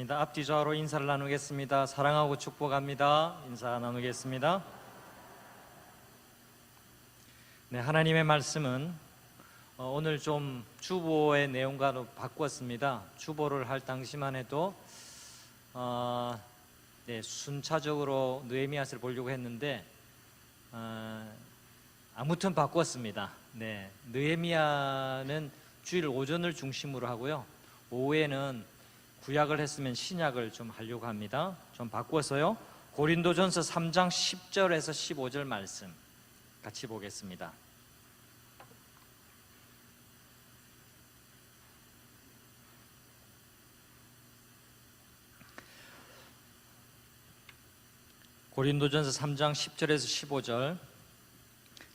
앞뒤 좌우로 인사를 나누겠습니다. 사랑하고 축복합니다. 인사 나누겠습니다. 네, 하나님의 말씀은 오늘 좀 주보의 내용과도 바꿨습니다. 주보를 할 당시만 해도 순차적으로 느헤미야서를 보려고 했는데 아무튼 바꿨습니다. 네, 느헤미야는 주일 오전을 중심으로 하고요, 오후에는 구약을 했으면 신약을 좀 하려고 합니다. 좀 바꿔서요, 고린도전서 3장 10절에서 15절 말씀 같이 보겠습니다. 고린도전서 3장 10절에서 15절,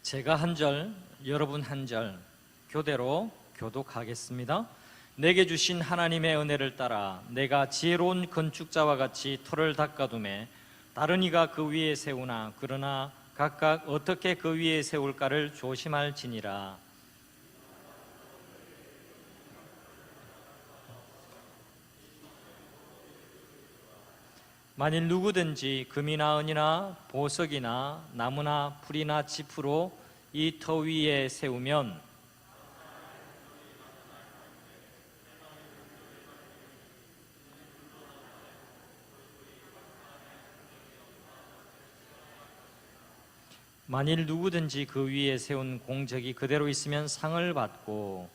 제가 한 절, 여러분 한 절, 교대로 교독하겠습니다. 내게 주신 하나님의 은혜를 따라 내가 지혜로운 건축자와 같이 터를 닦아두매 다른 이가 그 위에 세우나 그러나 각각 어떻게 그 위에 세울까를 조심할지니라. 만일 누구든지 금이나 은이나 보석이나 나무나 풀이나 지프로 이 터 위에 세우면 만일 누구든지 그 위에 세운 공적이 그대로 있으면 상을 받고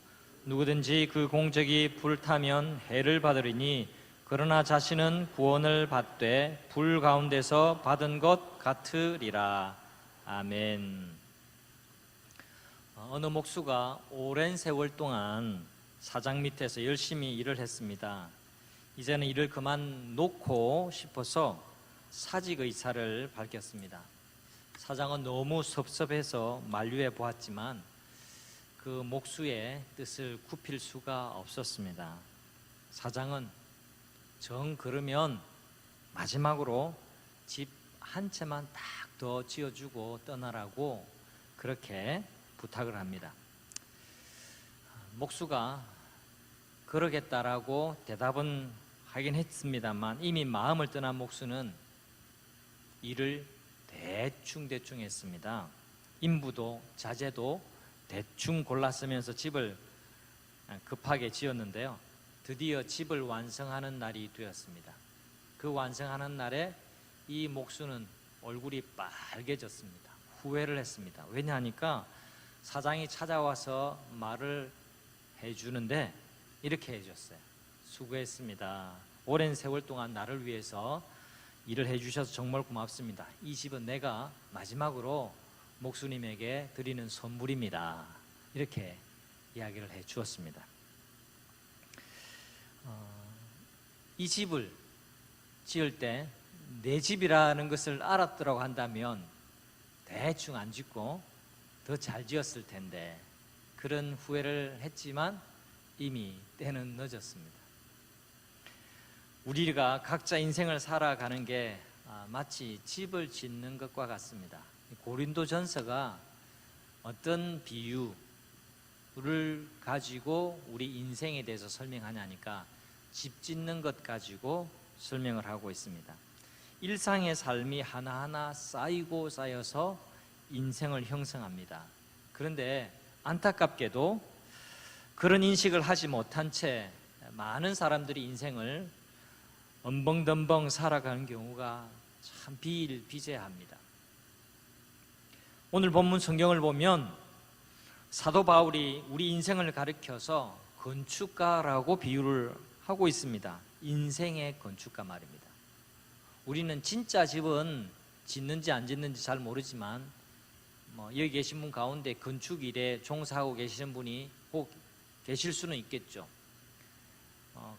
누구든지 그 공적이 불타면 해를 받으리니 그러나 자신은 구원을 받되 불 가운데서 받은 것 같으리라. 아멘. 어느 목수가 오랜 세월 동안 사장 밑에서 열심히 일을 했습니다. 이제는 일을 그만 놓고 싶어서 사직 의사를 밝혔습니다. 사장은 너무 섭섭해서 만류해 보았지만 그 목수의 뜻을 굽힐 수가 없었습니다. 사장은 정 그러면 마지막으로 집 한 채만 딱 더 지어주고 떠나라고 그렇게 부탁을 합니다. 목수가 그러겠다라고 대답은 하긴 했습니다만 이미 마음을 떠난 목수는 일을 대충 했습니다. 인부도 자재도 대충 골라 쓰면서 집을 급하게 지었는데요, 드디어 집을 완성하는 날이 되었습니다. 그 완성하는 날에 이 목수는 얼굴이 빨개졌습니다. 후회를 했습니다. 왜냐하니까 사장이 찾아와서 말을 해주는데 이렇게 해줬어요. 수고했습니다. 오랜 세월 동안 나를 위해서 일을 해주셔서 정말 고맙습니다. 이 집은 내가 마지막으로 목수님에게 드리는 선물입니다. 이렇게 이야기를 해 주었습니다. 이 집을 지을 때 내 집이라는 것을 알았더라고 한다면 대충 안 짓고 더 잘 지었을 텐데 그런 후회를 했지만 이미 때는 늦었습니다. 우리가 각자 인생을 살아가는 게 마치 집을 짓는 것과 같습니다. 고린도전서가 어떤 비유를 가지고 우리 인생에 대해서 설명하냐니까 집 짓는 것 가지고 설명을 하고 있습니다. 일상의 삶이 하나하나 쌓이고 쌓여서 인생을 형성합니다. 그런데 안타깝게도 그런 인식을 하지 못한 채 많은 사람들이 인생을 엄벙덤벙 살아가는 경우가 참 비일비재합니다. 오늘 본문 성경을 보면 사도 바울이 우리 인생을 가리켜서 건축가라고 비유를 하고 있습니다. 인생의 건축가 말입니다. 우리는 진짜 집은 짓는지 안 짓는지 잘 모르지만 여기 계신 분 가운데 건축 일에 종사하고 계시는 분이 꼭 계실 수는 있겠죠.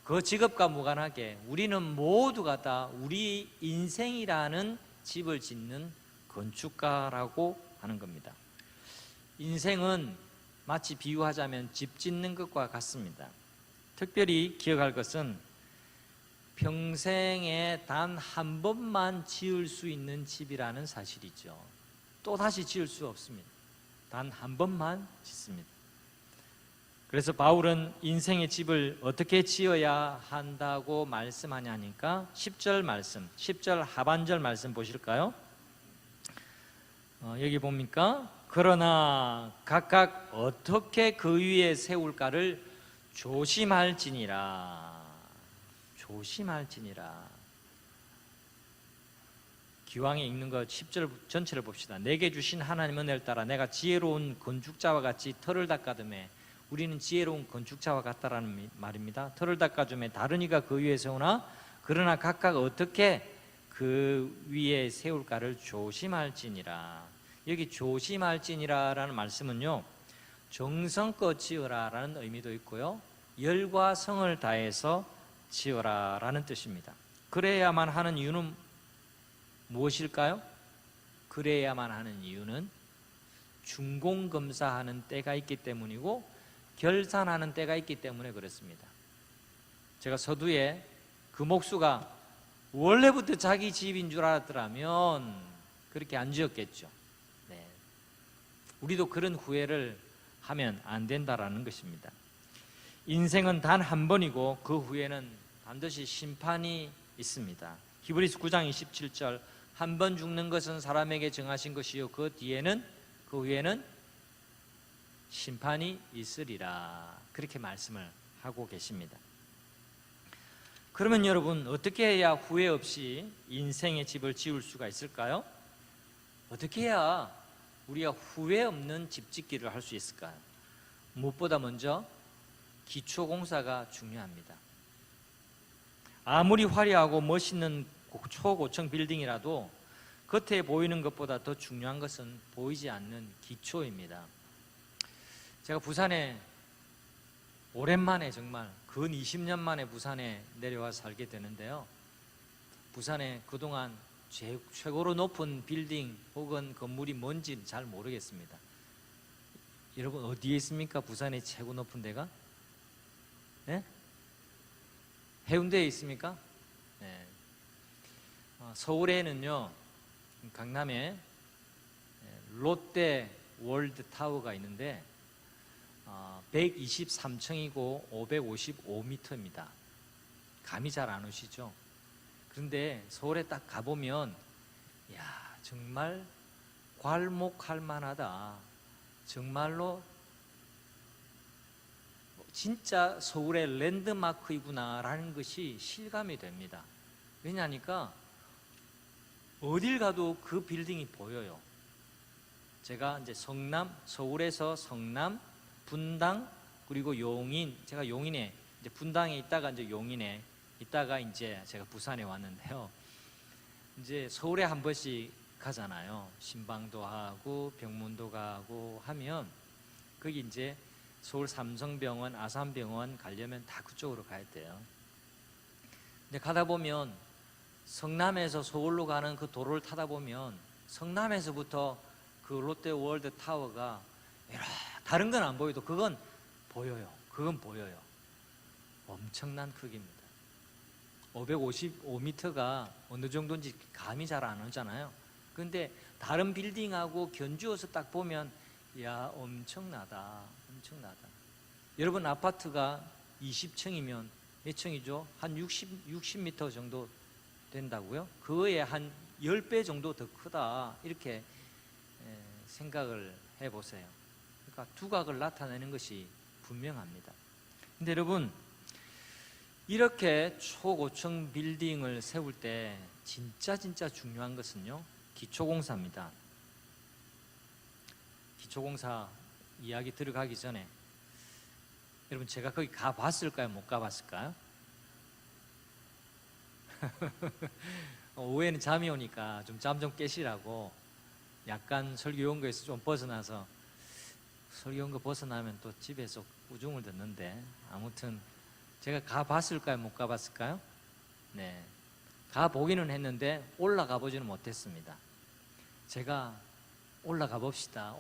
그 직업과 무관하게 우리는 모두가 다 우리 인생이라는 집을 짓는 건축가라고 하는 겁니다. 인생은 마치 비유하자면 집 짓는 것과 같습니다. 특별히 기억할 것은 평생에 단 한 번만 지을 수 있는 집이라는 사실이죠. 또 다시 지을 수 없습니다. 단 한 번만 짓습니다. 그래서 바울은 인생의 집을 어떻게 지어야 한다고 말씀하냐니까 10절 말씀, 10절 하반절 말씀 보실까요? 여기 봅니까? 그러나 각각 어떻게 그 위에 세울까를 조심할지니라. 조심할지니라. 기왕에 읽는 거 10절 전체를 봅시다. 내게 주신 하나님의 은혜를 따라 내가 지혜로운 건축자와 같이 터를 닦아두매. 우리는 지혜로운 건축자와 같다라는 말입니다. 터를 닦아주매 다른 이가 그 위에 세우나 그러나 각각 어떻게 그 위에 세울까를 조심할지니라. 여기 조심할지니라라는 말씀은요, 정성껏 지어라라는 의미도 있고요, 열과 성을 다해서 지어라라는 뜻입니다. 그래야만 하는 이유는 무엇일까요? 그래야만 하는 이유는 중공검사하는 때가 있기 때문이고 결산하는 때가 있기 때문에 그렇습니다. 제가 서두에 그 목수가 원래부터 자기 집인 줄 알았더라면 그렇게 안 지었겠죠. 네. 우리도 그런 후회를 하면 안 된다라는 것입니다. 인생은 단 한 번이고 그 후에는 반드시 심판이 있습니다. 히브리서 9장 27절 한 번 죽는 것은 사람에게 정하신 것이요 그 후에는 심판이 있으리라. 그렇게 말씀을 하고 계십니다. 그러면 여러분, 어떻게 해야 후회 없이 인생의 집을 지을 수가 있을까요? 어떻게 해야 우리가 후회 없는 집 짓기를 할 수 있을까요? 무엇보다 먼저 기초공사가 중요합니다. 아무리 화려하고 멋있는 초고층 빌딩이라도 겉에 보이는 것보다 더 중요한 것은 보이지 않는 기초입니다. 제가 부산에 오랜만에, 정말 근 20년 만에 부산에 내려와 살게 되는데요, 부산에 그동안 최고로 높은 빌딩 혹은 건물이 뭔지 잘 모르겠습니다. 여러분, 어디에 있습니까? 부산의 최고 높은 데가? 네? 해운대에 있습니까? 네. 서울에는요, 강남에 롯데 월드 타워가 있는데 123층이고 555m입니다. 감이 잘 안 오시죠? 그런데 서울에 딱 가보면 야, 정말 괄목할 만하다. 정말로 진짜 서울의 랜드마크이구나라는 것이 실감이 됩니다. 왜냐하니까 어딜 가도 그 빌딩이 보여요. 제가 이제 서울에서 성남, 분당, 그리고 용인, 제가 용인에, 이제 분당에 있다가 이제 용인에 있다가 이제 제가 부산에 왔는데요. 이제 서울에 한 번씩 가잖아요. 신방도 하고 병문도 가고 하면 거기 이제 서울 삼성병원, 아산병원 가려면 다 그쪽으로 가야 돼요. 근데 가다 보면 성남에서 서울로 가는 그 도로를 타다 보면 성남에서부터 그 롯데월드 타워가 다른 건 안 보여도 그건 보여요. 그건 보여요. 엄청난 크기입니다. 555m가 어느 정도인지 감이 잘 안 오잖아요. 그런데 다른 빌딩하고 견주어서 딱 보면 야, 엄청나다. 여러분, 아파트가 20층이면 몇 층이죠? 한 60m 정도 된다고요? 그거에 한 10배 정도 더 크다. 이렇게 생각을 해보세요. 그러니까 두각을 나타내는 것이 분명합니다. 근데 여러분, 이렇게 초고층 빌딩을 세울 때 진짜 중요한 것은요, 기초공사입니다. 기초공사 이야기 들어가기 전에 여러분, 제가 거기 가봤을까요? 못 가봤을까요? 오후에는 잠이 오니까 좀 잠 좀 깨시라고 약간 설교 연구에서 좀 벗어나서, 설교 연구 벗어나면 또 집에서 우중을 듣는데, 아무튼 제가 가봤을까요? 못 가봤을까요? 네, 가보기는 했는데 올라가 보지는 못했습니다. 제가 올라가 봅시다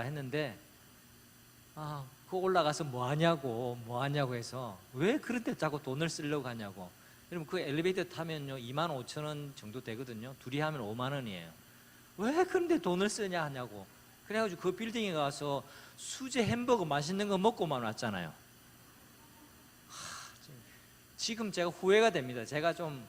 했는데 그 올라가서 뭐 하냐고 해서, 왜 그런데 자꾸 돈을 쓰려고 하냐고. 여러분, 그 엘리베이터 타면요 25,000원 정도 되거든요. 둘이 하면 5만 원이에요. 왜 그런데 돈을 쓰냐 하냐고. 그래가지고 그 빌딩에 가서 수제 햄버거 맛있는 거 먹고만 왔잖아요. 지금 제가 후회가 됩니다. 제가 좀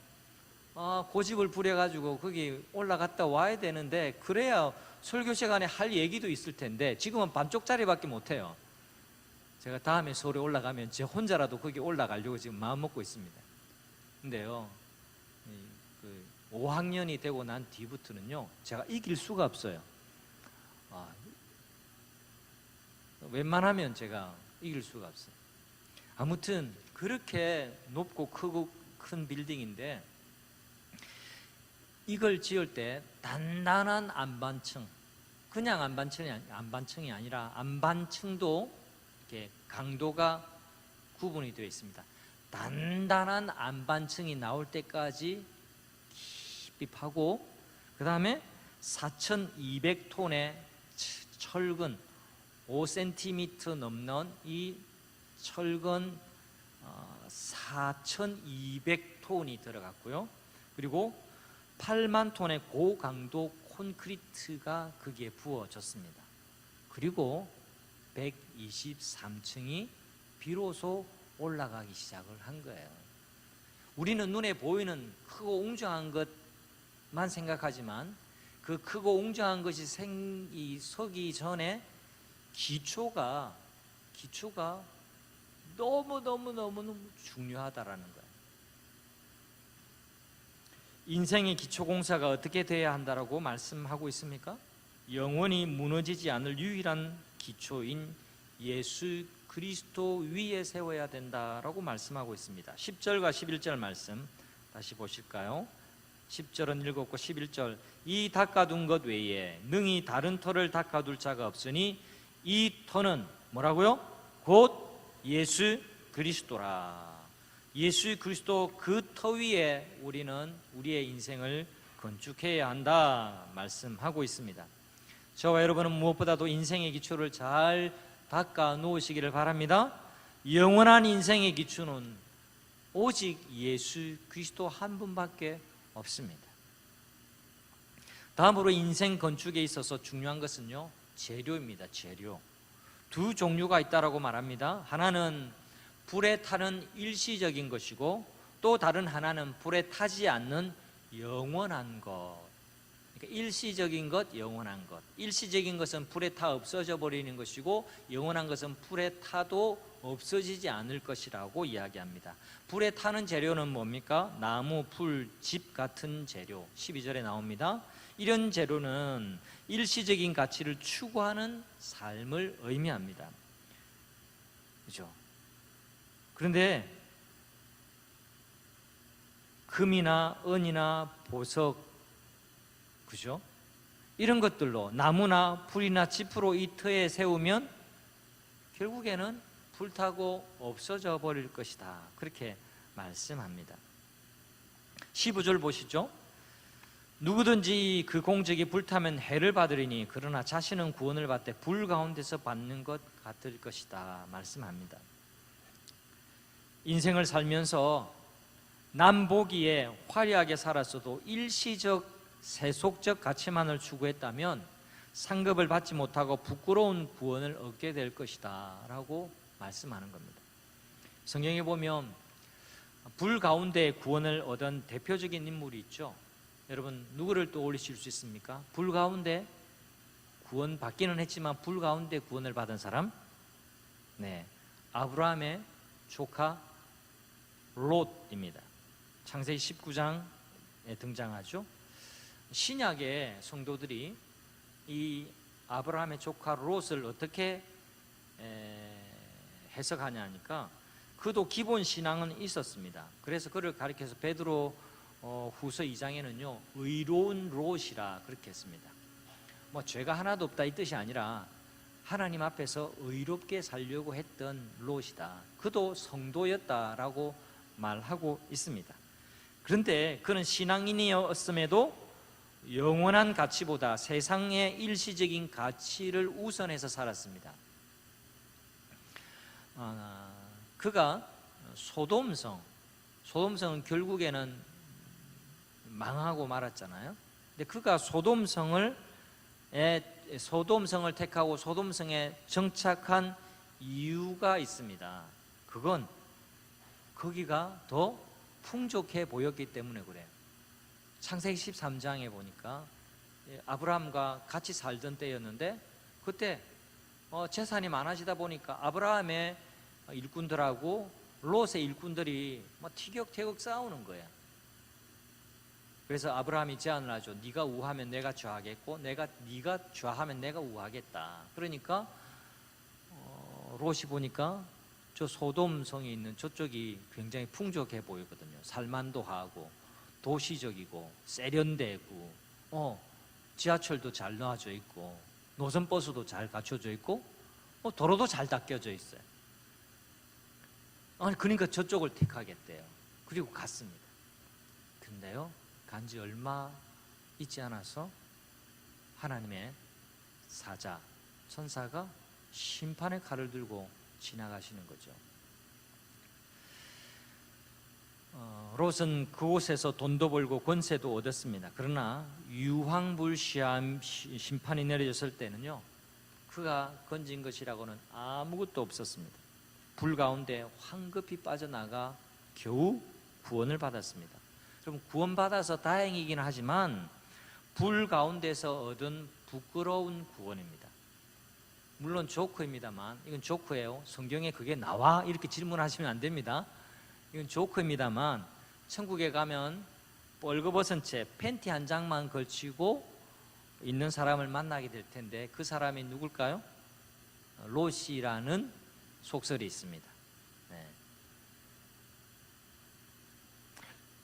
고집을 부려가지고 거기 올라갔다 와야 되는데, 그래야 설교 시간에 할 얘기도 있을 텐데 지금은 반쪽짜리밖에 못해요. 제가 다음에 서울에 올라가면 제 혼자라도 거기 올라가려고 지금 마음 먹고 있습니다. 근데요, 그 5학년이 되고 난 뒤부터는요, 제가 이길 수가 없어요. 웬만하면 제가 이길 수가 없어요. 아무튼 그렇게 높고 크고 큰 빌딩인데, 이걸 지을 때 단단한 안반층, 그냥 안반층이 아니라 안반층도 이렇게 강도가 구분이 되어 있습니다. 단단한 안반층이 나올 때까지 깊이 파고, 그 다음에 4,200톤의 철근, 5cm 넘는 이 철근 4,200톤이 들어갔고요. 그리고 8만 톤의 고강도 콘크리트가 거기에 부어졌습니다. 그리고 123층이 비로소 올라가기 시작을 한 거예요. 우리는 눈에 보이는 크고 웅장한 것만 생각하지만, 그 크고 웅장한 것이 서기 전에 기초가 너무 중요하다라는 거예요. 인생의 기초 공사가 어떻게 돼야 한다라고 말씀하고 있습니까? 영원히 무너지지 않을 유일한 기초인 예수 그리스도 위에 세워야 된다라고 말씀하고 있습니다. 10절과 11절 말씀 다시 보실까요? 10절은 읽었고 11절, 이 닦아둔 것 외에 능히 다른 터를 닦아둘 자가 없으니 이 터는 뭐라고요? 곧 예수 그리스도라. 예수 그리스도 그 터 위에 우리는 우리의 인생을 건축해야 한다 말씀하고 있습니다. 저와 여러분은 무엇보다도 인생의 기초를 잘 닦아 놓으시기를 바랍니다. 영원한 인생의 기초는 오직 예수 그리스도 한 분밖에 없습니다. 다음으로 인생 건축에 있어서 중요한 것은요, 재료입니다. 재료. 두 종류가 있다라고 말합니다. 하나는 불에 타는 일시적인 것이고, 또 다른 하나는 불에 타지 않는 영원한 것. 그러니까 일시적인 것, 영원한 것. 일시적인 것은 불에 타 없어져 버리는 것이고, 영원한 것은 불에 타도 없어지지 않을 것이라고 이야기합니다. 불에 타는 재료는 뭡니까? 나무, 풀, 집 같은 재료. 12절에 나옵니다. 이런 재료는 일시적인 가치를 추구하는 삶을 의미합니다. 그렇죠? 그런데 금이나 은이나 보석, 그죠? 이런 것들로 나무나 풀이나 짚으로 이 터에 세우면 결국에는 불타고 없어져 버릴 것이다. 그렇게 말씀합니다. 15절 보시죠. 누구든지 그 공적이 불타면 해를 받으리니 그러나 자신은 구원을 받되 불 가운데서 받는 것 같을 것이다 말씀합니다. 인생을 살면서 남 보기에 화려하게 살았어도 일시적 세속적 가치만을 추구했다면 상급을 받지 못하고 부끄러운 구원을 얻게 될 것이다 라고 말씀하는 겁니다. 성경에 보면 불 가운데 구원을 얻은 대표적인 인물이 있죠. 여러분 누구를 떠올리실 수 있습니까? 불 가운데 구원 받기는 했지만 불 가운데 구원을 받은 사람? 네, 아브라함의 조카 롯입니다. 창세기 19장에 등장하죠. 신약의 성도들이 이 아브라함의 조카 롯을 어떻게 해석하냐 하니까, 그도 기본 신앙은 있었습니다. 그래서 그를 가리켜서 베드로 후서 2장에는요 의로운 롯이라 그렇게 했습니다. 뭐 죄가 하나도 없다 이 뜻이 아니라 하나님 앞에서 의롭게 살려고 했던 롯이다. 그도 성도였다라고 말하고 있습니다. 그런데 그는 신앙인이었음에도 영원한 가치보다 세상의 일시적인 가치를 우선해서 살았습니다. 그가 소돔성은 결국에는 망하고 말았잖아요. 근데 그가 소돔성을 소돔성을 택하고 소돔성에 정착한 이유가 있습니다. 그건 거기가 더 풍족해 보였기 때문에 그래요. 창세기 13장에 보니까 아브라함과 같이 살던 때였는데, 그때 재산이 많아지다 보니까 아브라함의 일꾼들하고 롯의 일꾼들이 티격태격 싸우는 거야. 그래서 아브라함이 제안을 하죠. 네가 우하면 내가 좌하겠고, 네가 좌하면 내가 우하겠다. 그러니까 롯이 보니까 저 소돔성에 있는 저쪽이 굉장히 풍족해 보이거든요. 살만도 하고 도시적이고 세련되고 지하철도 잘 놔져 있고 노선버스도 잘 갖춰져 있고 도로도 잘 닦여져 있어요. 그러니까 저쪽을 택하겠대요. 그리고 갔습니다. 근데요, 간지 얼마 있지 않아서 하나님의 사자, 천사가 심판의 칼을 들고 지나가시는 거죠. 롯은 그곳에서 돈도 벌고 권세도 얻었습니다. 그러나 유황불시한 심판이 내려졌을 때는요, 그가 건진 것이라고는 아무것도 없었습니다. 불 가운데 황급히 빠져나가 겨우 구원을 받았습니다. 그럼 구원받아서 다행이긴 하지만 불 가운데서 얻은 부끄러운 구원입니다. 물론 조크입니다만, 이건 조크예요. 성경에 그게 나와? 이렇게 질문하시면 안 됩니다. 이건 조크입니다만, 천국에 가면 벌거벗은 채 팬티 한 장만 걸치고 있는 사람을 만나게 될 텐데, 그 사람이 누굴까요? 롯이라는 속설이 있습니다. 네.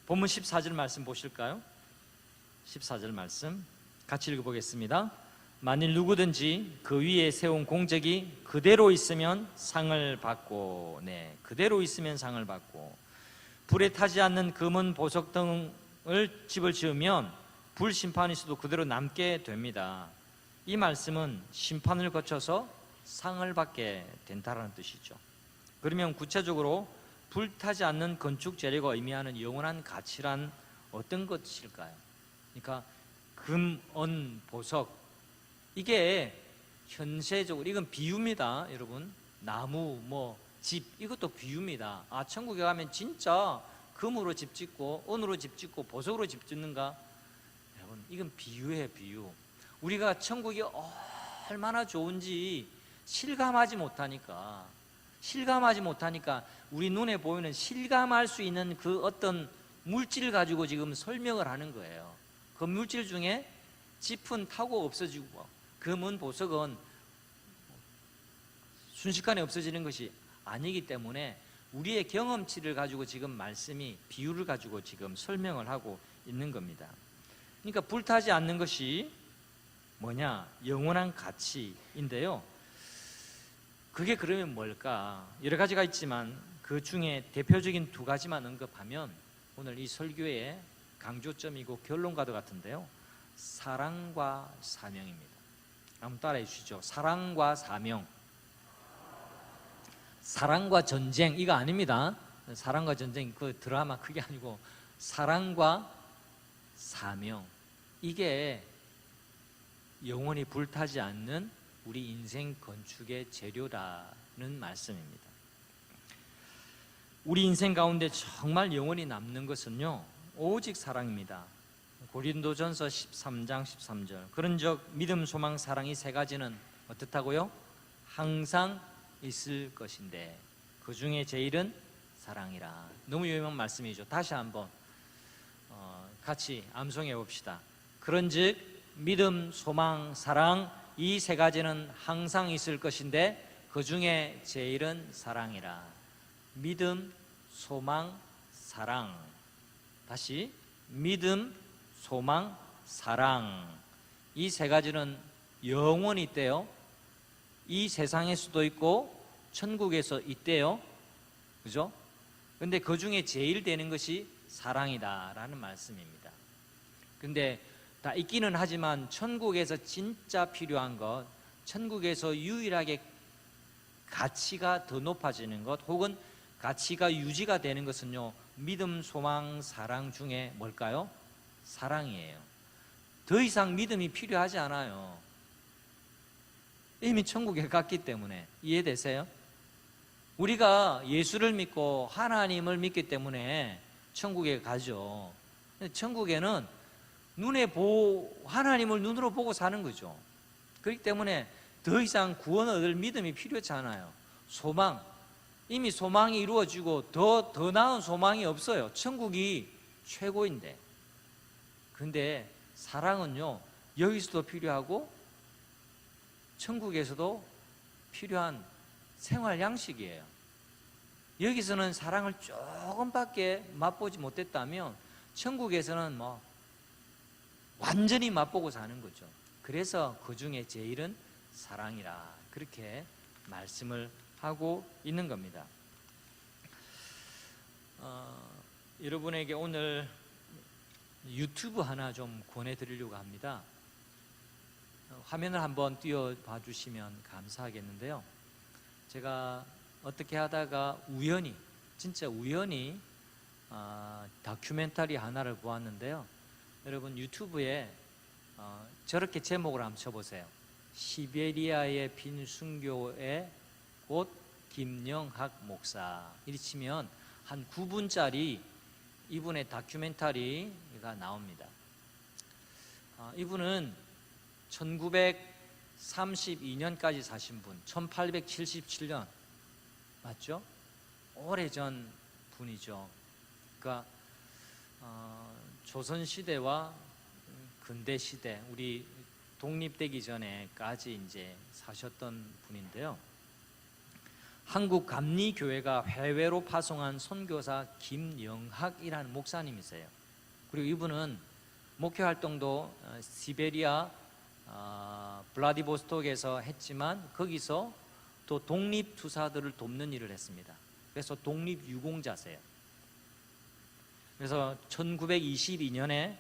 본문 14절 말씀 보실까요? 14절 말씀 같이 읽어보겠습니다. 만일 누구든지 그 위에 세운 공적이 그대로 있으면 상을 받고, 그대로 있으면 상을 받고, 불에 타지 않는 금은 보석 등을 집을 지으면 불 심판이 있어도 그대로 남게 됩니다. 이 말씀은 심판을 거쳐서 상을 받게 된다는 뜻이죠. 그러면 구체적으로 불타지 않는 건축 재료가 의미하는 영원한 가치란 어떤 것일까요? 그러니까 금, 은, 보석, 이게 현세적으로, 이건 비유입니다. 여러분, 나무, 집, 이것도 비유입니다. 천국에 가면 진짜 금으로 집 짓고 은으로 집 짓고 보석으로 집 짓는가? 여러분, 이건 비유예요, 비유. 우리가 천국이 얼마나 좋은지 실감하지 못하니까 우리 눈에 보이는 실감할 수 있는 그 어떤 물질을 가지고 지금 설명을 하는 거예요. 그 물질 중에 짚은 타고 없어지고, 금은, 보석은 순식간에 없어지는 것이 아니기 때문에 우리의 경험치를 가지고 지금 말씀이, 비유를 가지고 지금 설명을 하고 있는 겁니다. 그러니까 불타지 않는 것이 뭐냐? 영원한 가치인데요. 그게 그러면 뭘까? 여러 가지가 있지만 그 중에 대표적인 두 가지만 언급하면 오늘 이 설교의 강조점이고 결론과도 같은데요, 사랑과 사명입니다. 한번 따라해 주시죠. 사랑과 사명. 사랑과 전쟁, 이거 아닙니다. 사랑과 전쟁, 그 드라마 그게 아니고 사랑과 사명, 이게 영원히 불타지 않는 우리 인생 건축의 재료라는 말씀입니다. 우리 인생 가운데 정말 영원히 남는 것은요, 오직 사랑입니다. 고린도전서 13장 13절, 그런즉 믿음, 소망, 사랑 이 세 가지는 어떻다고요? 항상 있을 것인데 그 중에 제일은 사랑이라. 너무 유명한 말씀이죠. 다시 한번 같이 암송해 봅시다. 그런즉 믿음, 소망, 사랑 이 세 가지는 항상 있을 것인데 그 중에 제일은 사랑이라. 믿음, 소망, 사랑. 다시 믿음, 소망, 사랑 이 세 가지는 영원히 있대요. 이 세상에서도 있고 천국에서 있대요. 그죠? 근데 그 중에 제일 되는 것이 사랑이다라는 말씀입니다. 근데 다 있기는 하지만 천국에서 진짜 필요한 것, 천국에서 유일하게 가치가 더 높아지는 것, 혹은 가치가 유지가 되는 것은요, 믿음, 소망, 사랑 중에 뭘까요? 사랑이에요. 더 이상 믿음이 필요하지 않아요. 이미 천국에 갔기 때문에. 이해되세요? 우리가 예수를 믿고 하나님을 믿기 때문에 천국에 가죠. 천국에는 하나님을 눈으로 보고 사는 거죠. 그렇기 때문에 더 이상 구원을 얻을 믿음이 필요치 않아요. 소망, 이미 소망이 이루어지고 더 나은 소망이 없어요. 천국이 최고인데. 근데 사랑은요, 여기서도 필요하고 천국에서도 필요한 생활 양식이에요. 여기서는 사랑을 조금밖에 맛보지 못했다면 천국에서는 완전히 맛보고 사는 거죠. 그래서 그 중에 제일은 사랑이라 그렇게 말씀을 하고 있는 겁니다. 여러분에게 오늘 유튜브 하나 좀 권해드리려고 합니다. 화면을 한번 띄워봐 주시면 감사하겠는데요. 제가 어떻게 하다가 진짜 우연히 다큐멘터리 하나를 보았는데요. 여러분 유튜브에 저렇게 제목을 한번 쳐보세요. 시베리아의 빈 순교의 곳 김영학 목사. 이리 치면 한 9분짜리 이분의 다큐멘터리가 나옵니다. 이분은 1932년까지 사신 분, 1877년 맞죠? 오래전 분이죠. 그러니까 조선시대와 근대시대, 우리 독립되기 전에까지 이제 사셨던 분인데요. 한국 감리교회가 해외로 파송한 선교사 김영학이라는 목사님이세요. 그리고 이분은 목회 활동도 시베리아 블라디보스톡에서 했지만 거기서 또 독립투사들을 돕는 일을 했습니다. 그래서 독립유공자세요. 그래서 1922년에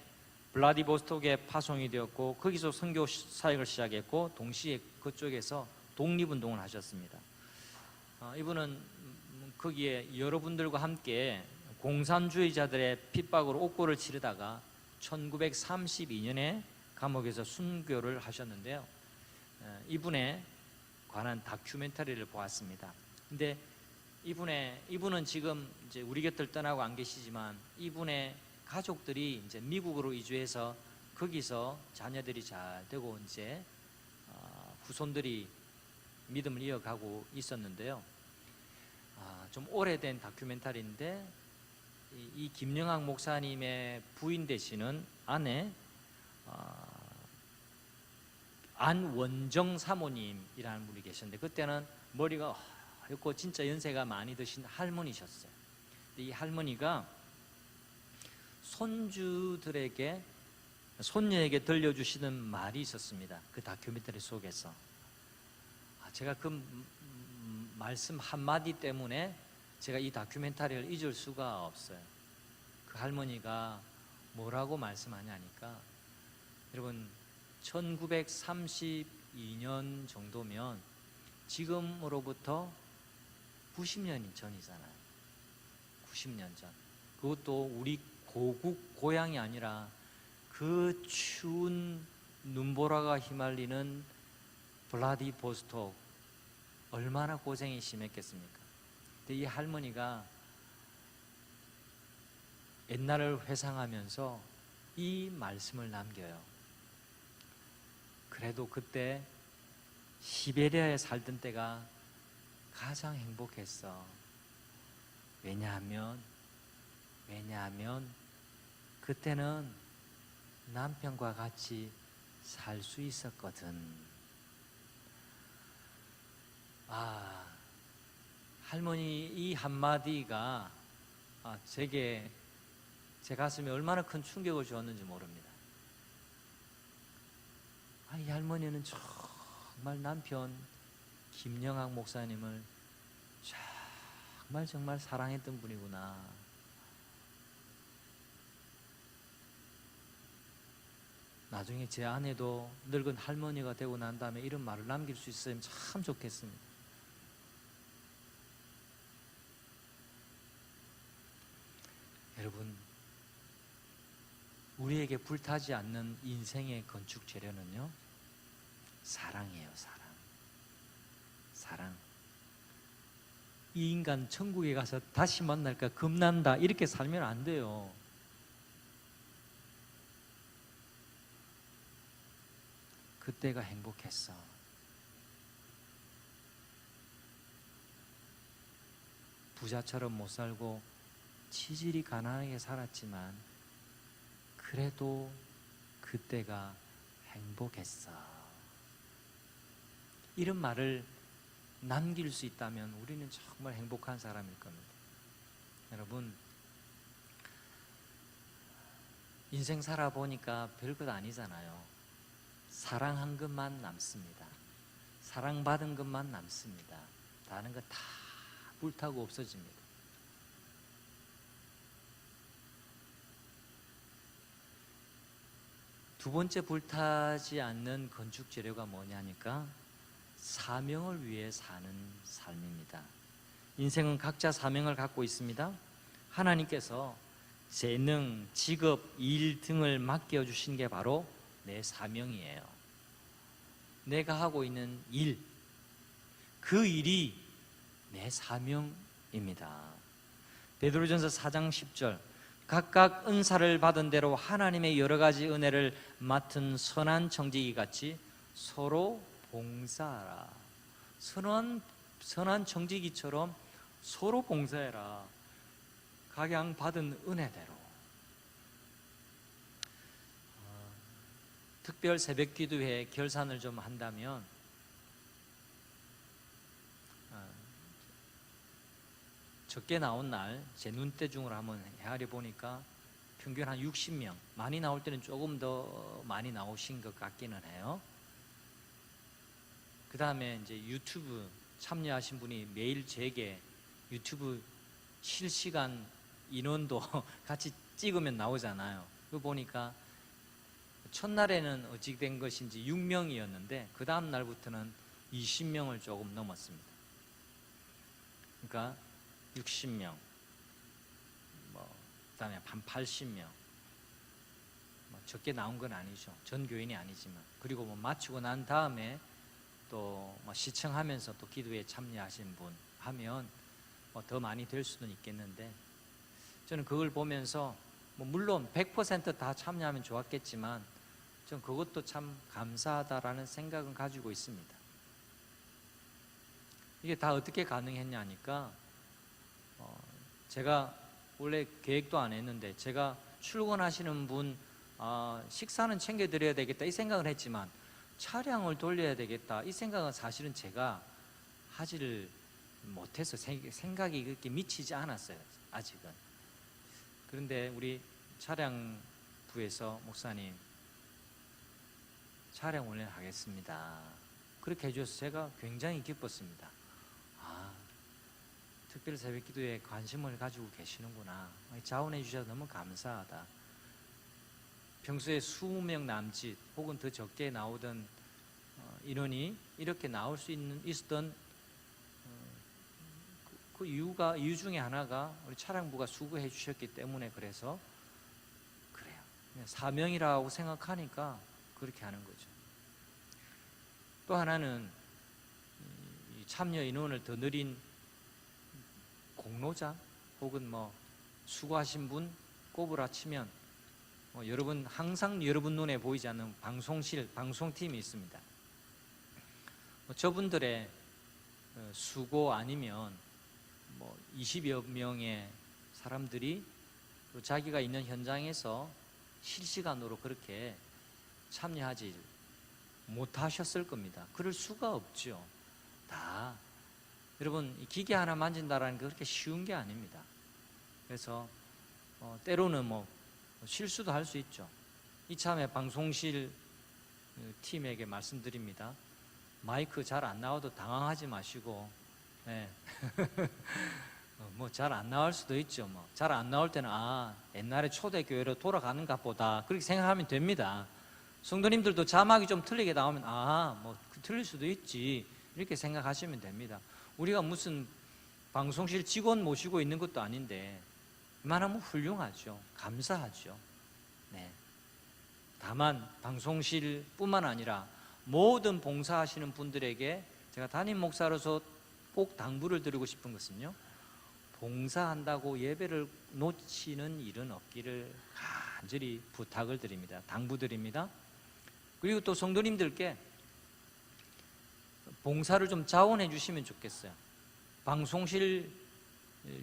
블라디보스톡에 파송이 되었고 거기서 선교 사역을 시작했고 동시에 그쪽에서 독립운동을 하셨습니다. 이분은 거기에 여러분들과 함께 공산주의자들의 핍박으로 옥고를 치르다가 1932년에 감옥에서 순교를 하셨는데요. 이분에 관한 다큐멘터리를 보았습니다. 근데 이분은 지금 이제 우리 곁을 떠나고 안 계시지만 이분의 가족들이 이제 미국으로 이주해서 거기서 자녀들이 잘 되고 이제 후손들이 믿음을 이어가고 있었는데요. 좀 오래된 다큐멘터리인데 이 김영학 목사님의 부인 되시는 아내 안원정 사모님이라는 분이 계셨는데 그때는 머리가 하얗고 진짜 연세가 많이 드신 할머니셨어요. 근데 이 할머니가 손녀에게 들려주시는 말이 있었습니다. 그 다큐멘터리 속에서 제가 그 말씀 한마디 때문에 제가 이 다큐멘터리를 잊을 수가 없어요. 그 할머니가 뭐라고 말씀하냐니까, 여러분 1932년 정도면 지금으로부터 90년 전이잖아요. 90년 전. 그것도 우리 고향이 아니라 그 추운 눈보라가 휘말리는 블라디보스톡, 얼마나 고생이 심했겠습니까? 근데 이 할머니가 옛날을 회상하면서 이 말씀을 남겨요. 그래도 그때 시베리아에 살던 때가 가장 행복했어. 왜냐하면 그때는 남편과 같이 살 수 있었거든. 할머니 이 한마디가 제 가슴에 얼마나 큰 충격을 주었는지 모릅니다. 이 할머니는 정말 남편 김영학 목사님을 정말 사랑했던 분이구나. 나중에 제 아내도 늙은 할머니가 되고 난 다음에 이런 말을 남길 수 있으면 참 좋겠습니다. 여러분, 우리에게 불타지 않는 인생의 건축 재료는요, 사랑이에요. 사랑. 사랑. 이 인간 천국에 가서 다시 만날까 겁난다 이렇게 살면 안 돼요. 그때가 행복했어. 부자처럼 못 살고 치질이 가난하게 살았지만 그래도 그때가 행복했어. 이런 말을 남길 수 있다면 우리는 정말 행복한 사람일 겁니다. 여러분, 인생 살아보니까 별것 아니잖아요. 사랑한 것만 남습니다. 사랑받은 것만 남습니다. 다른 거 다 불타고 없어집니다. 두 번째 불타지 않는 건축 재료가 뭐냐니까 사명을 위해 사는 삶입니다. 인생은 각자 사명을 갖고 있습니다. 하나님께서 재능, 직업, 일 등을 맡겨주신 게 바로 내 사명이에요. 내가 하고 있는 일, 그 일이 내 사명입니다. 베드로전서 4장 10절, 각각 은사를 받은 대로 하나님의 여러 가지 은혜를 맡은 선한 청지기 같이 서로 봉사하라. 선한 청지기처럼 서로 봉사해라. 각양 받은 은혜대로. 특별 새벽 기도회 결산을 좀 한다면 적게 나온 날 제 눈대중으로 한번 헤아려 보니까 평균 한 60명, 많이 나올 때는 조금 더 많이 나오신 것 같기는 해요. 그 다음에 이제 유튜브 참여하신 분이 매일 제게 유튜브 실시간 인원도 같이 찍으면 나오잖아요. 그거 보니까 첫날에는 어찌 된 것인지 6명이었는데 그 다음 날부터는 20명을 조금 넘었습니다. 그러니까 60명, 그다음에 한 80명, 적게 나온 건 아니죠. 전 교인이 아니지만. 그리고 마치고 난 다음에 또 시청하면서 또 기도에 참여하신 분 하면 더 많이 될 수는 있겠는데, 저는 그걸 보면서 물론 100% 다 참여하면 좋았겠지만 전 그것도 참 감사하다라는 생각은 가지고 있습니다. 이게 다 어떻게 가능했냐니까 제가 원래 계획도 안 했는데 제가 출근하시는 분 식사는 챙겨드려야 되겠다 이 생각을 했지만 차량을 돌려야 되겠다 이 생각은 사실은 제가 하지를 못해서 생각이 그렇게 미치지 않았어요. 아직은. 그런데 우리 차량부에서 목사님 차량 운행하겠습니다 그렇게 해줘서 제가 굉장히 기뻤습니다. 특별 새벽 기도에 관심을 가지고 계시는구나. 자원해 주셔서 너무 감사하다. 평소에 20명 남짓 혹은 더 적게 나오던 인원이 이렇게 나올 수 있었던 그 이유 중에 하나가 우리 차량부가 수고해 주셨기 때문에 그래서 그래요. 사명이라고 생각하니까 그렇게 하는 거죠. 또 하나는 참여 인원을 더 늘린 공로자 혹은 수고하신 분 꼽으라 치면 여러분 항상 여러분 눈에 보이지 않는 방송팀이 있습니다. 저분들의 수고 아니면 20여 명의 사람들이 자기가 있는 현장에서 실시간으로 그렇게 참여하지 못하셨을 겁니다. 그럴 수가 없죠. 다 여러분 기계 하나 만진다라는 게 그렇게 쉬운 게 아닙니다. 그래서 때로는 실수도 할 수 있죠. 이참에 방송실 팀에게 말씀드립니다. 마이크 잘 안 나와도 당황하지 마시고, 네. 잘 안 나올 수도 있죠. 잘 안 나올 때는 옛날에 초대교회로 돌아가는가 보다 그렇게 생각하면 됩니다. 성도님들도 자막이 좀 틀리게 나오면 틀릴 수도 있지 이렇게 생각하시면 됩니다. 우리가 무슨 방송실 직원 모시고 있는 것도 아닌데 이만하면 훌륭하죠. 감사하죠. 네. 다만 방송실뿐만 아니라 모든 봉사하시는 분들에게 제가 담임 목사로서 꼭 당부를 드리고 싶은 것은요, 봉사한다고 예배를 놓치는 일은 없기를 간절히 부탁을 드립니다. 당부드립니다. 그리고 또 성도님들께 봉사를 좀 자원해 주시면 좋겠어요. 방송실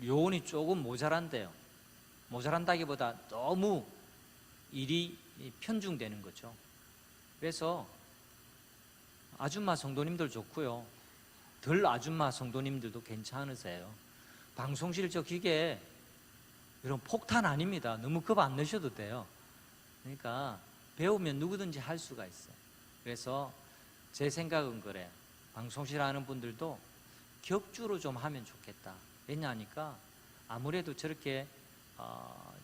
요원이 조금 모자란데요. 모자란다기보다 너무 일이 편중되는 거죠. 그래서 아줌마 성도님들 좋고요, 덜 아줌마 성도님들도 괜찮으세요. 방송실 저 기계 이런 폭탄 아닙니다. 너무 겁 안 내셔도 돼요. 그러니까 배우면 누구든지 할 수가 있어요. 그래서 제 생각은 그래요. 방송실 하는 분들도 격주로 좀 하면 좋겠다. 왜냐하니까 아무래도 저렇게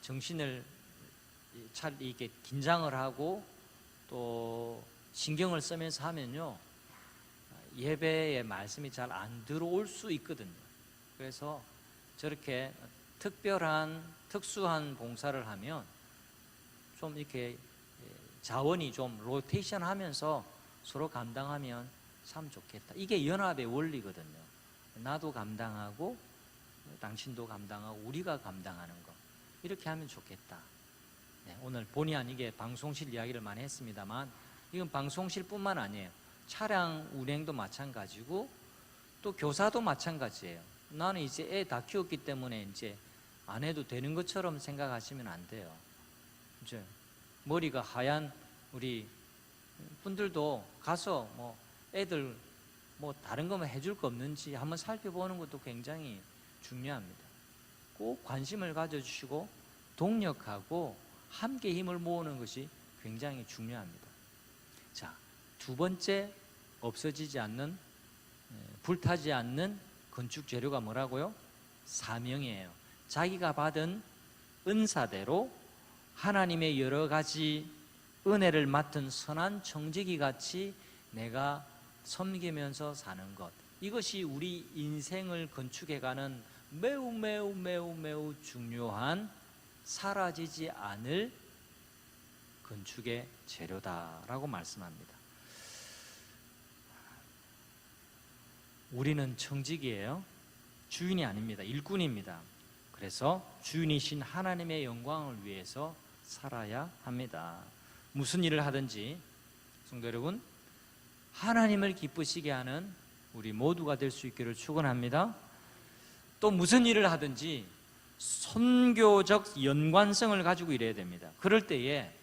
정신을 이렇게 긴장을 하고 또 신경을 쓰면서 하면요, 예배의 말씀이 잘 안 들어올 수 있거든요. 그래서 저렇게 특수한 봉사를 하면 좀 이렇게 자원이 좀 로테이션 하면서 서로 감당하면 참 좋겠다. 이게 연합의 원리거든요. 나도 감당하고 당신도 감당하고 우리가 감당하는 거, 이렇게 하면 좋겠다. 네, 오늘 본의 아니게 방송실 이야기를 많이 했습니다만 이건 방송실뿐만 아니에요. 차량 운행도 마찬가지고 또 교사도 마찬가지예요. 나는 이제 애 다 키웠기 때문에 이제 안 해도 되는 것처럼 생각하시면 안 돼요. 이제 머리가 하얀 우리 분들도 가서 뭐 애들 뭐 다른 거면 해줄 거 없는지 한번 살펴보는 것도 굉장히 중요합니다. 꼭 관심을 가져주시고 동력하고 함께 힘을 모으는 것이 굉장히 중요합니다. 자, 두 번째 없어지지 않는, 불타지 않는 건축 재료가 뭐라고요? 사명이에요. 자기가 받은 은사대로 하나님의 여러 가지 은혜를 맡은 선한 청지기 같이 내가 섬기면서 사는 것, 이것이 우리 인생을 건축해가는 매우 중요한 사라지지 않을 건축의 재료다라고 말씀합니다. 우리는 청지기예요. 주인이 아닙니다. 일꾼입니다. 그래서 주인이신 하나님의 영광을 위해서 살아야 합니다. 무슨 일을 하든지 성도 여러분, 하나님을 기쁘시게 하는 우리 모두가 될 수 있기를 축원합니다. 또 무슨 일을 하든지 선교적 연관성을 가지고 일해야 됩니다. 그럴 때에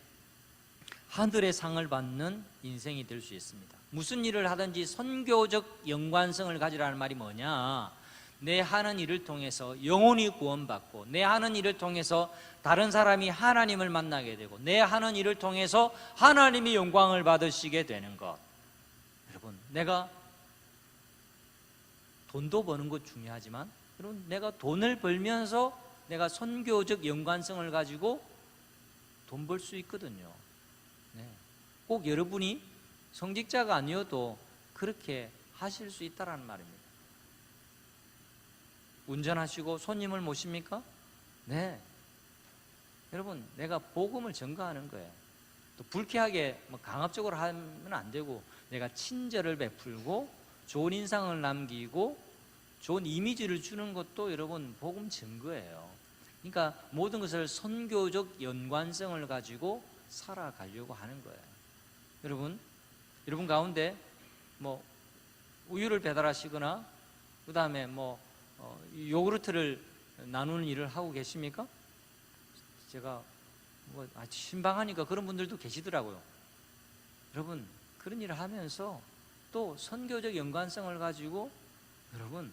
하늘의 상을 받는 인생이 될 수 있습니다. 무슨 일을 하든지 선교적 연관성을 가지라는 말이 뭐냐? 내 하는 일을 통해서 영혼이 구원받고, 내 하는 일을 통해서 다른 사람이 하나님을 만나게 되고, 내 하는 일을 통해서 하나님이 영광을 받으시게 되는 것. 여러분, 내가 돈도 버는 것 중요하지만 여러분, 내가 돈을 벌면서 내가 선교적 연관성을 가지고 돈 벌 수 있거든요. 네. 꼭 여러분이 성직자가 아니어도 그렇게 하실 수 있다는 말입니다. 운전하시고 손님을 모십니까? 네. 여러분, 내가 복음을 전가하는 거예요. 또 불쾌하게 강압적으로 하면 안 되고, 내가 친절을 베풀고 좋은 인상을 남기고 좋은 이미지를 주는 것도 여러분 복음 증거예요. 그러니까 모든 것을 선교적 연관성을 가지고 살아가려고 하는 거예요. 여러분 가운데 뭐 우유를 배달하시거나 그 다음에 요구르트를 나누는 일을 하고 계십니까? 제가 신방하니까 그런 분들도 계시더라고요. 여러분, 그런 일을 하면서 또 선교적 연관성을 가지고 여러분,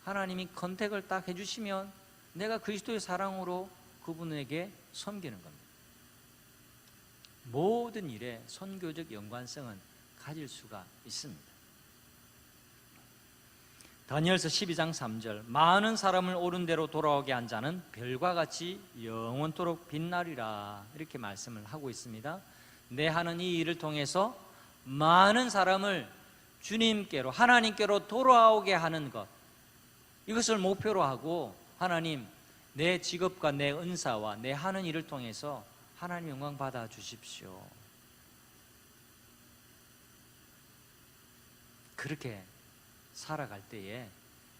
하나님이 컨택을 딱 해주시면 내가 그리스도의 사랑으로 그분에게 섬기는 겁니다. 모든 일에 선교적 연관성은 가질 수가 있습니다. 다니엘서 12장 3절, 많은 사람을 옳은 대로 돌아오게 한 자는 별과 같이 영원토록 빛나리라, 이렇게 말씀을 하고 있습니다. 내 하는 이 일을 통해서 많은 사람을 주님께로, 하나님께로 돌아오게 하는 것, 이것을 목표로 하고 하나님, 내 직업과 내 은사와 내 하는 일을 통해서 하나님 영광 받아 주십시오. 그렇게 살아갈 때에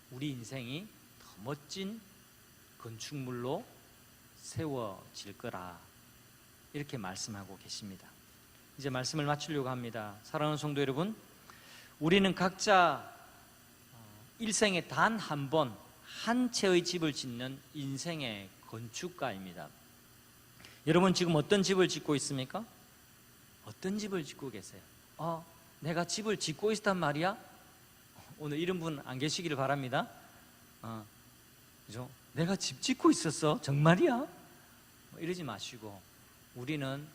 우리 인생이 더 멋진 건축물로 세워질 거라, 이렇게 말씀하고 계십니다. 이제 말씀을 마치려고 합니다. 사랑하는 성도 여러분, 우리는 각자 일생에 단 한 번 한 채의 집을 짓는 인생의 건축가입니다. 여러분 지금 어떤 집을 짓고 있습니까? 어떤 집을 짓고 계세요? 내가 집을 짓고 있단 말이야? 오늘 이런 분 안 계시기를 바랍니다. 그죠? 내가 집 짓고 있었어? 정말이야? 이러지 마시고, 우리는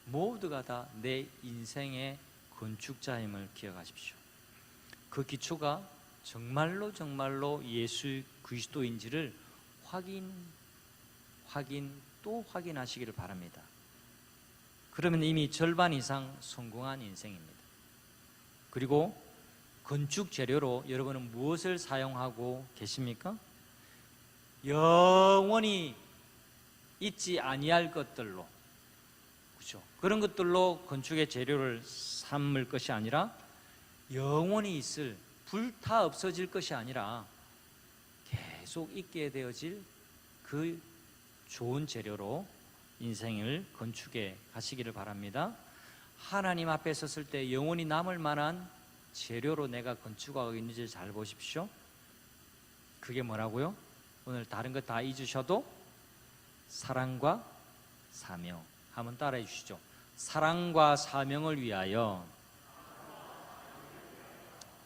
모두가 다 내 인생의 건축자임을 기억하십시오. 그 기초가 정말로 예수 그리스도인지를 확인 또 확인하시기를 바랍니다. 그러면 이미 절반 이상 성공한 인생입니다. 그리고 건축 재료로 여러분은 무엇을 사용하고 계십니까? 영원히 잊지 아니할 것들로, 그렇죠? 그런 것들로 건축의 재료를 삼을 것이 아니라, 영원히 있을, 불타 없어질 것이 아니라 계속 있게 되어질 그 좋은 재료로 인생을 건축해 가시기를 바랍니다. 하나님 앞에 섰을 때 영원히 남을 만한 재료로 내가 건축하고 있는지 잘 보십시오. 그게 뭐라고요? 오늘 다른 것 다 잊으셔도 사랑과 사명, 한번 따라해 주시죠. 사랑과 사명을 위하여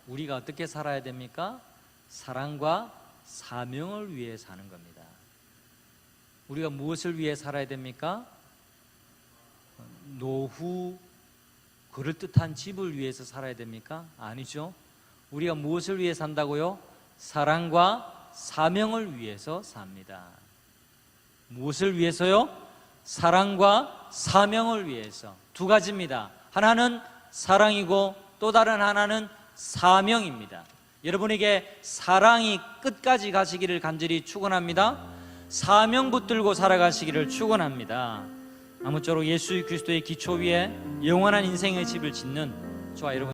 우리가 어떻게 살아야 됩니까? 사랑과 사명을 위해 사는 겁니다. 우리가 무엇을 위해 살아야 됩니까? 노후 그럴듯한 집을 위해서 살아야 됩니까? 아니죠. 우리가 무엇을 위해 산다고요? 사랑과 사명을 위해서 삽니다. 무엇을 위해서요? 사랑과 사명을 위해서. 두 가지입니다. 하나는 사랑이고 또 다른 하나는 사명입니다. 여러분에게 사랑이 끝까지 가시기를 간절히 축원합니다. 사명 붙들고 살아가시기를 축원합니다. 아무쪼록 예수 그리스도의 기초 위에 영원한 인생의 집을 짓는 저와 여러분